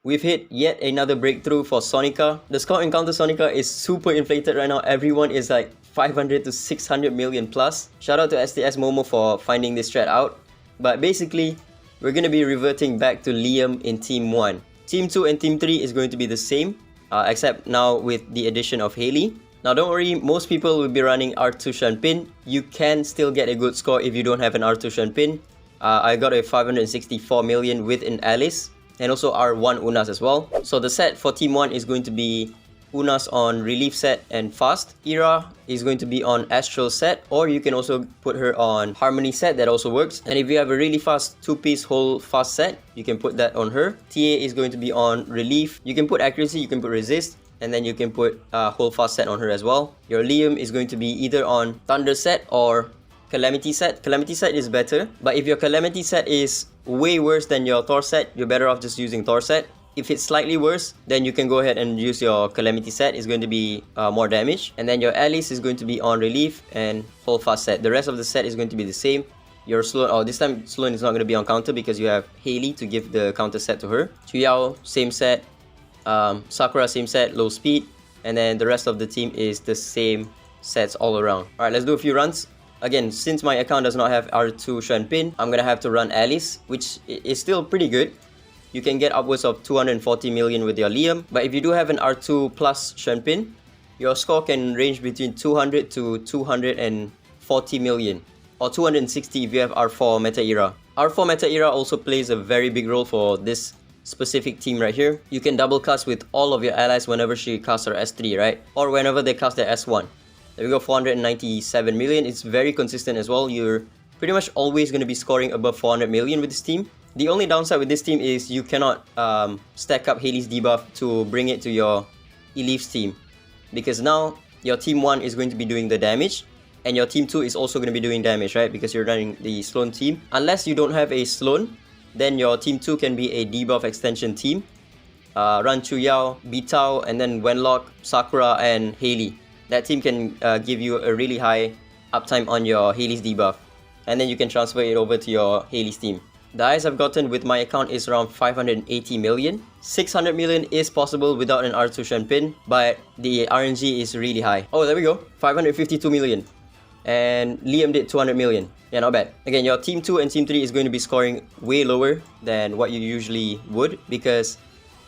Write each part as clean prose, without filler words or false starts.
We've hit yet another breakthrough for Sonica. The score in Counter Sonica is super inflated right now. Everyone is like 500 to 600 million plus. Shout out to STS Momo for finding this strat out. But basically, we're going to be reverting back to Liam in Team 1. Team 2 and Team 3 is going to be the same, except now with the addition of Hayley. Now don't worry, most people will be running R2 Shanpin. You can still get a good score if you don't have an R2 Shanpin. I got a 564 million with an Alice, and also R1 Unas as well. So the set for Team 1 is going to be Unas on Relief set and Fast. Eira is going to be on Astral set, or you can also put her on Harmony set, that also works. And if you have a really fast 2-piece whole fast set, you can put that on her. TA is going to be on Relief. You can put Accuracy, you can put Resist, and then you can put whole fast set on her as well. Your Liam is going to be either on Thunder set or Calamity set. Calamity set is better, but if your Calamity set is way worse than your Thor set, you're better off just using Thor set. If it's slightly worse, then you can go ahead and use your Calamity set. It's going to be more damage. And then your Alice is going to be on Relief and whole fast set. The rest of the set is going to be the same. Your Sloan, this time Sloan is not going to be on counter because you have Hayley to give the counter set to her. Chuyao, same set. Sakura, same set, low speed. And then the rest of the team is the same sets all around. Alright, let's do a few runs. Again, since my account does not have R2 Shanpin, I'm gonna have to run Alice, which is still pretty good. You can get upwards of 240 million with your Liam, but if you do have an R2 plus Shanpin, your score can range between 200 to 240 million, or 260 if you have R4 Meta Eira. R4 Meta Eira also plays a very big role for this specific team right here. You can double cast with all of your allies whenever she casts her S3, right? Or whenever they cast their S1. There we go, 497 million. It's very consistent as well. You're pretty much always going to be scoring above 400 million with this team. The only downside with this team is you cannot stack up Hayley's debuff to bring it to your Elif's team. Because now your Team 1 is going to be doing the damage, and your Team 2 is also going to be doing damage, right? Because you're running the Sloan team. Unless you don't have a Sloan, then your Team 2 can be a debuff extension team. Run Chuyao, Bitao, and then Wenlock, Sakura, and Hayley. That team can give you a really high uptime on your Hayley's debuff. And then you can transfer it over to your Hayley's team. The highest I've gotten with my account is around 580 million. 600 million is possible without an R2 Shanpin, but the RNG is really high. Oh, there we go. 552 million. And Liam did 200 million. Yeah, not bad. Again, your Team 2 and Team 3 is going to be scoring way lower than what you usually would, because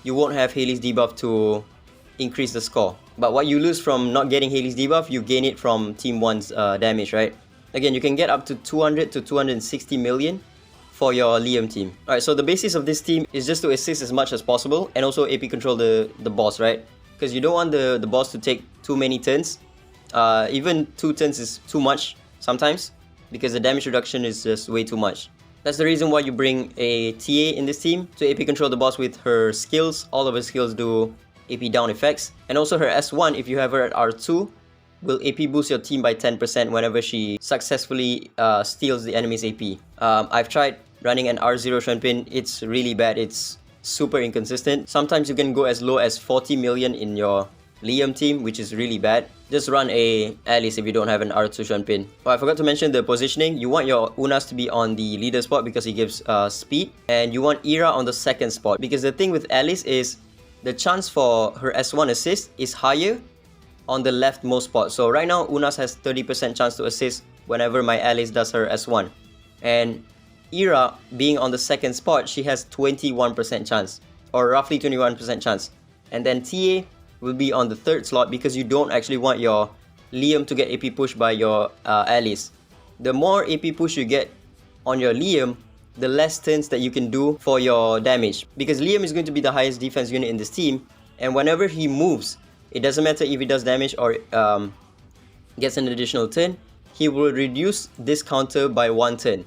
you won't have Hayley's debuff to increase the score. But what you lose from not getting Hayley's debuff, you gain it from Team 1's damage, right? Again, you can get up to 200 to 260 million for your Liam team. Alright, so the basis of this team is just to assist as much as possible and also AP control the boss, right? Because you don't want the boss to take too many turns. Even 2 turns is too much sometimes, because the damage reduction is just way too much. That's the reason why you bring a TA in this team to AP control the boss with her skills. All of her skills do AP down effects. And also her S1, if you have her at R2, will AP boost your team by 10% whenever she successfully steals the enemy's AP. I've tried running an R0 Shanpin. It's really bad. It's super inconsistent. Sometimes you can go as low as 40 million in your Liam team, which is really bad. Just run a Alice if you don't have an R2 Shanpin. Oh, I forgot to mention the positioning. You want your Unas to be on the leader spot because he gives speed. And you want Eira on the second spot, because the thing with Alice is the chance for her S1 assist is higher on the leftmost spot. So right now, Unas has 30% chance to assist whenever my Alice does her S1. And Eira, being on the second spot, she has 21% chance, or roughly 21% chance. And then TA will be on the third slot, because you don't actually want your Liam to get AP push by your Alice. The more AP push you get on your Liam, the less turns that you can do for your damage. Because Liam is going to be the highest defense unit in this team, and whenever he moves, it doesn't matter if he does damage or gets an additional turn, he will reduce this counter by 1 turn.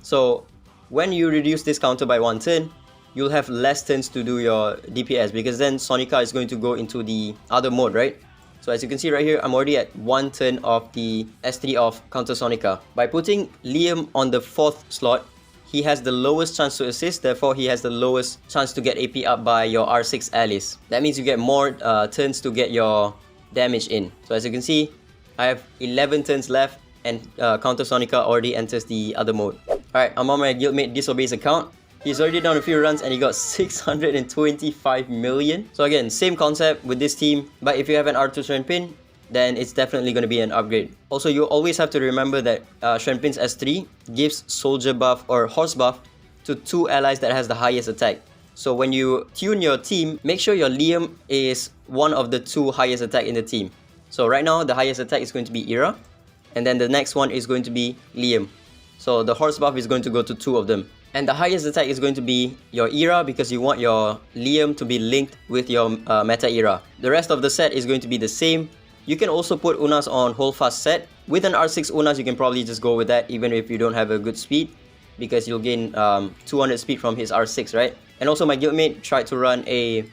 So when you reduce this counter by 1 turn, you'll have less turns to do your DPS, because then Sonica is going to go into the other mode, right? So as you can see right here, I'm already at 1 turn of the S3 of Counter Sonica. By putting Liam on the 4th slot, he has the lowest chance to assist, therefore he has the lowest chance to get AP up by your R6 Alice. That means you get more turns to get your damage in. So as you can see, I have 11 turns left, and Counter Sonica already enters the other mode. Alright, I'm on my guildmate Disobey's account. He's already done a few runs and he got 625 million. So again, same concept with this team, but if you have an R2 Shenpin, then it's definitely going to be an upgrade. Also, you always have to remember that Shenpin's S3 gives soldier buff or horse buff to 2 allies that has the highest attack. So when you tune your team, make sure your Liam is one of the 2 highest attack in the team. So right now, the highest attack is going to be Eira, and then the next one is going to be Liam. So the horse buff is going to go to 2 of them. And the highest attack is going to be your Eira because you want your Liam to be linked with your meta Eira. The rest of the set is going to be the same. You can also put Unas on Holdfast set. With an R6 Unas, you can probably just go with that even if you don't have a good speed, because you'll gain 200 speed from his R6, right? And also my guildmate tried to run a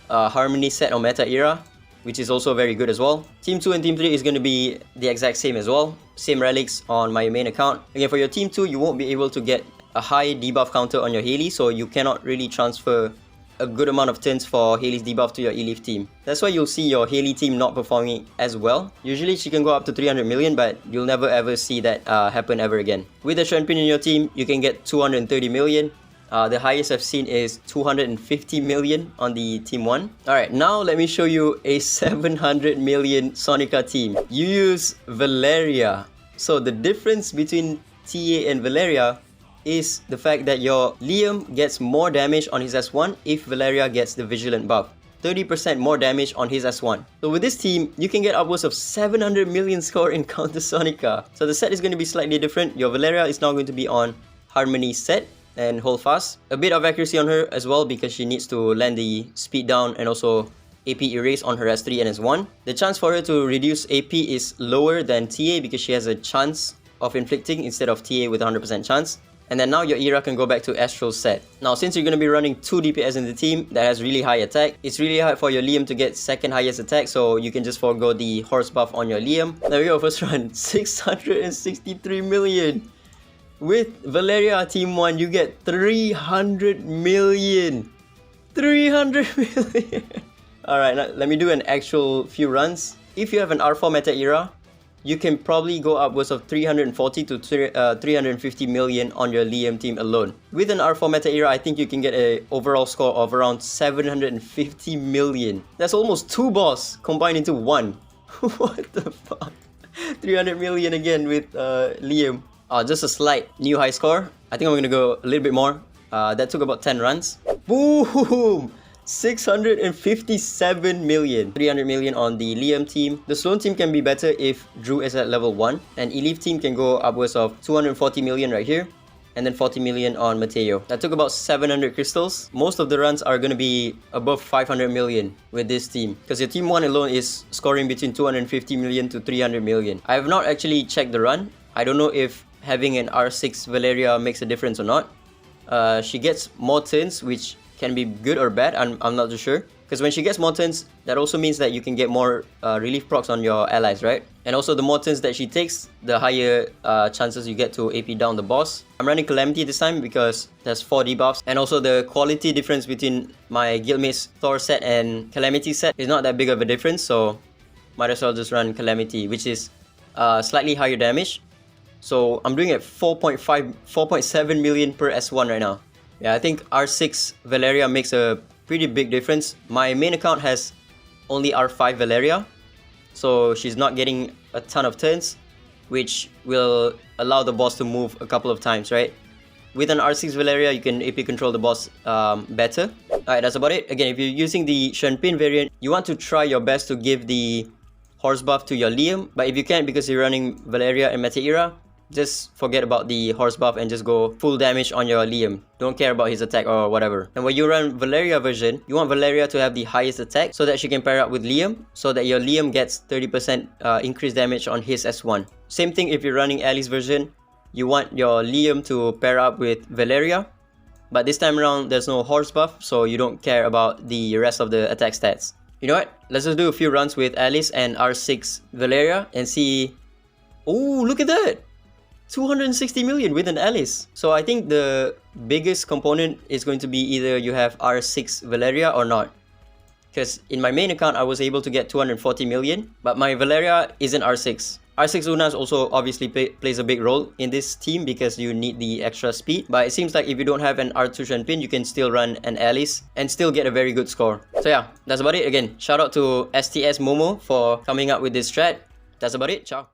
Harmony set on meta Eira, which is also very good as well. Team 2 and Team 3 is going to be the exact same as well. Same relics on my main account. Again, for your Team 2, you won't be able to get a high debuff counter on your Haley, so you cannot really transfer a good amount of turns for Haley's debuff to your Elif team. That's why you'll see your Haley team not performing as well. Usually she can go up to 300 million, but you'll never ever see that happen ever again. With a Shenpin in your team, you can get 230 million. The highest I've seen is 250 million on the Team 1. Alright, now let me show you a 700 million Sonica team. You use Valyria. So the difference between TA and Valyria is the fact that your Liam gets more damage on his S1 if Valyria gets the Vigilant buff. 30% more damage on his S1. So with this team, you can get upwards of 700 million score in Counter Sonica. So the set is going to be slightly different. Your Valyria is now going to be on Harmony set and hold fast. A bit of accuracy on her as well because she needs to land the speed down and also AP erase on her S3 and S1. The chance for her to reduce AP is lower than TA because she has a chance of inflicting instead of TA with 100% chance. And then now your Eira can go back to Astral set. Now since you're going to be running 2 DPS in the team that has really high attack, it's really hard for your Liam to get second highest attack, so you can just forego the horse buff on your Liam. There we go, first run, 663 million. With Valyria Team 1, you get 300 million. 300 million. Alright, now let me do an actual few runs. If you have an R4 meta Eira, you can probably go upwards of 340 to 350 million on your Liam team alone. With an R4 meta Eira, I think you can get an overall score of around 750 million. That's almost 2 boss combined into 1. What the fuck? 300 million again with Liam. Just a slight new high score. I think I'm gonna go a little bit more. That took about 10 runs. Boom! 657 million. 300 million on the Liam team. The Sloan team can be better if Drew is at level 1. And Elif team can go upwards of 240 million right here. And then 40 million on Mateo. That took about 700 crystals. Most of the runs are going to be above 500 million with this team. Because your team 1 alone is scoring between 250 million to 300 million. I have not actually checked the run. I don't know if having an R6 Valyria makes a difference or not. She gets more turns, which can be good or bad, I'm not too sure. Because when she gets more turns, that also means that you can get more relief procs on your allies, right? And also the more turns that she takes, the higher chances you get to AP down the boss. I'm running Calamity this time because there's 4 debuffs. And also the quality difference between my guildmate's Thor set and Calamity set is not that big of a difference, so might as well just run Calamity, which is slightly higher damage. So I'm doing at 4.7 million per S1 right now. Yeah, I think R6 Valyria makes a pretty big difference. My main account has only R5 Valyria, so she's not getting a ton of turns, which will allow the boss to move a couple of times, right? With an R6 Valyria, you can AP control the boss better. Alright, that's about it. Again, if you're using the Shenpin variant, you want to try your best to give the horse buff to your Liam, but if you can't because you're running Valyria and Meta Eira, just forget about the horse buff and just go full damage on your Liam. Don't care about his attack or whatever. And when you run Valyria version, you want Valyria to have the highest attack so that she can pair up with Liam, so that your Liam gets 30% increased damage on his S1. Same thing if you're running Alice version, you want your Liam to pair up with Valyria, but this time around there's no horse buff, so you don't care about the rest of the attack stats. You know what? Let's just do a few runs with Alice and R6 Valyria and see. Oh, look at that! 260 million with an Alice. So I think the biggest component is going to be either you have R6 Valyria or not. Because in my main account, I was able to get 240 million, but my Valyria isn't R6. R6 Lunas also obviously plays a big role in this team because you need the extra speed, but it seems like if you don't have an R2 Shenpin, you can still run an Alice and still get a very good score. So yeah, that's about it. Again, shout out to STS Momo for coming up with this strat. That's about it. Ciao.